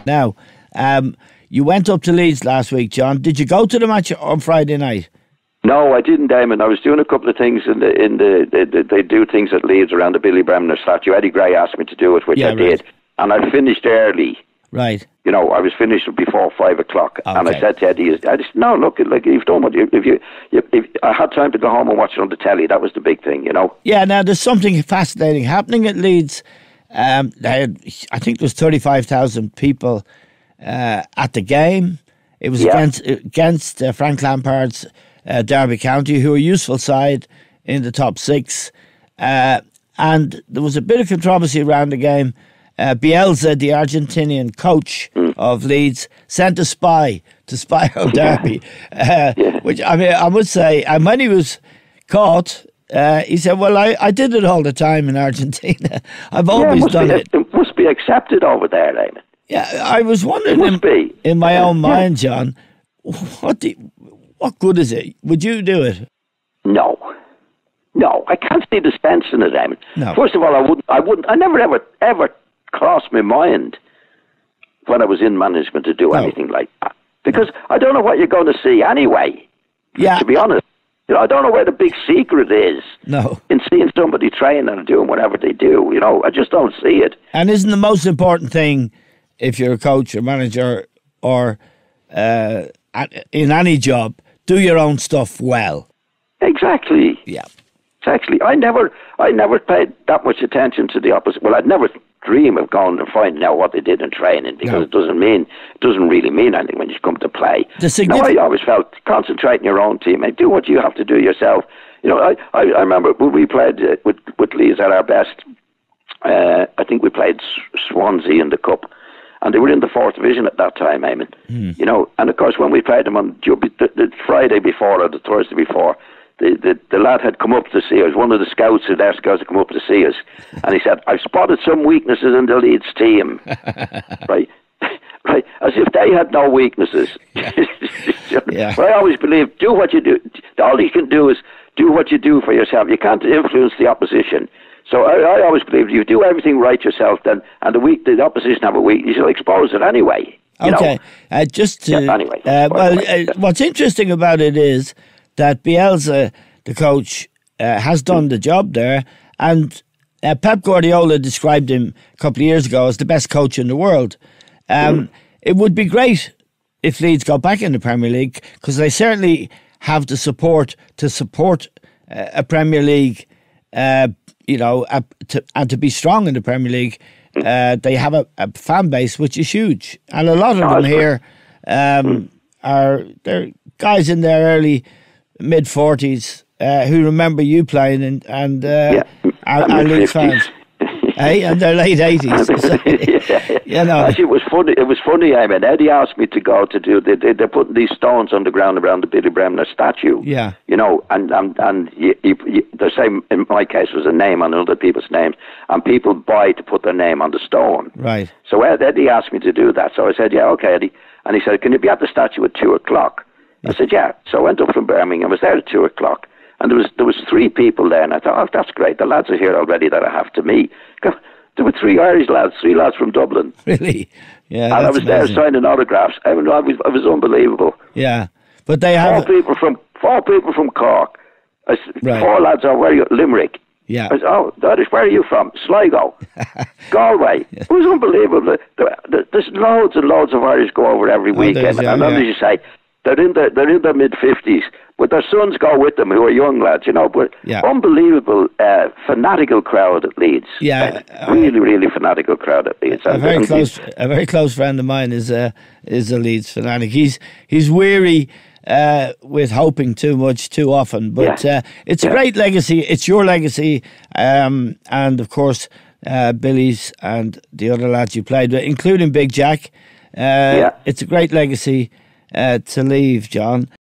Now, you went up to Leeds last week, John. Did you go to the match on Friday night? No, I didn't, Damon. I was doing a couple of things they do things at Leeds around the Billy Bremner statue. Eddie Gray asked me to do it, which I did. And I finished early. Right. You know, I was finished before 5 o'clock. Okay. And I said to Eddie, no, look, like, you've done what if I had time to go home and watch it on the telly, that was the big thing, you know. Yeah, now there's something fascinating happening at Leeds. I think there was 35,000 people at the game. It was against Frank Lampard's Derby County, who are a useful side in the top six. And there was a bit of controversy around the game. Bielsa, the Argentinian coach of Leeds, sent a spy to spy on Derby, which, I mean, I would say, and when he was caught, he said, well, I did it all the time in Argentina. I've always done it. It must be accepted over there, Eamon. Yeah, I was wondering in my own mind, John, what good is it? Would you do it? No, I can't see the sense in it, Eamon. No. First of all, I never ever crossed my mind when I was in management to do anything like that, because I don't know what you're going to see anyway. Yeah, to be honest, you know, I don't know where the big secret is. No, in seeing somebody training and doing whatever they do, you know, I just don't see it. And isn't the most important thing, if you're a coach or manager or in any job, do your own stuff well? Exactly. Yeah. Exactly. I never paid that much attention to the opposite. Well, I'd never dream of going and finding out what they did in training, because it doesn't really mean anything when you come to play. I always felt, concentrate on your own team and do what you have to do yourself. You know, I remember when we played with Leeds at our best. I think we played Swansea in the cup, and they were in the 4th division at that time, Eamon. You know, and of course when we played them on the Friday before or the Thursday before, the lad had come up to see us. One of the scouts, their scouts, had come up to see us, and he said, "I've spotted some weaknesses in the Leeds team." Right, as if they had no weaknesses. Yeah. But I always believe, do what you do. All you can do is do what you do for yourself. You can't influence the opposition. So I always believe, you do everything right yourself, then, and the opposition have a weakness, you should expose it anyway. Okay, what's interesting about it is that Bielsa, the coach, has done the job there, and Pep Guardiola described him a couple of years ago as the best coach in the world. It would be great if Leeds got back in the Premier League, because they certainly have the support to support a Premier League, you know, and to be strong in the Premier League. They have a fan base which is huge, and a lot of them here they're guys in their early mid-40s who remember you playing and are Leeds fans. Hey, and they're late 80s. So, you know. Actually, it was funny. I mean, Eddie asked me to go to do. They're putting these stones on the ground around the Billy Bremner statue. Yeah. You know, and the same in my case was a name on other people's names, and people buy to put their name on the stone. Right. So Eddie asked me to do that. So I said, yeah, okay, Eddie. And he said, can you be at the statue at 2:00? I said, yeah. So I went up from Birmingham. I was there at 2:00. And there was 3 people there, and I thought, oh, that's great. The lads are here already that I have to meet. There were 3 Irish lads, 3 lads from Dublin. Really? Yeah. And I was amazing. There signing autographs. I mean, I was unbelievable. Yeah, but they have 4 people from Cork. Right. 4 lads are Limerick. Yeah. I said, oh, where are you from? Sligo, Galway. Yeah. It was unbelievable. There's loads and loads of Irish go over every weekend, and as you say, they're in their mid-50s. But their sons go with them, who are young lads, you know. But unbelievable, fanatical crowd at Leeds. Yeah, really, really fanatical crowd at Leeds. A very close friend of mine is a Leeds fanatic. He's weary with hoping too much too often, but it's a great legacy. It's your legacy, and of course Billy's and the other lads you played with, including Big Jack. It's a great legacy to leave, John.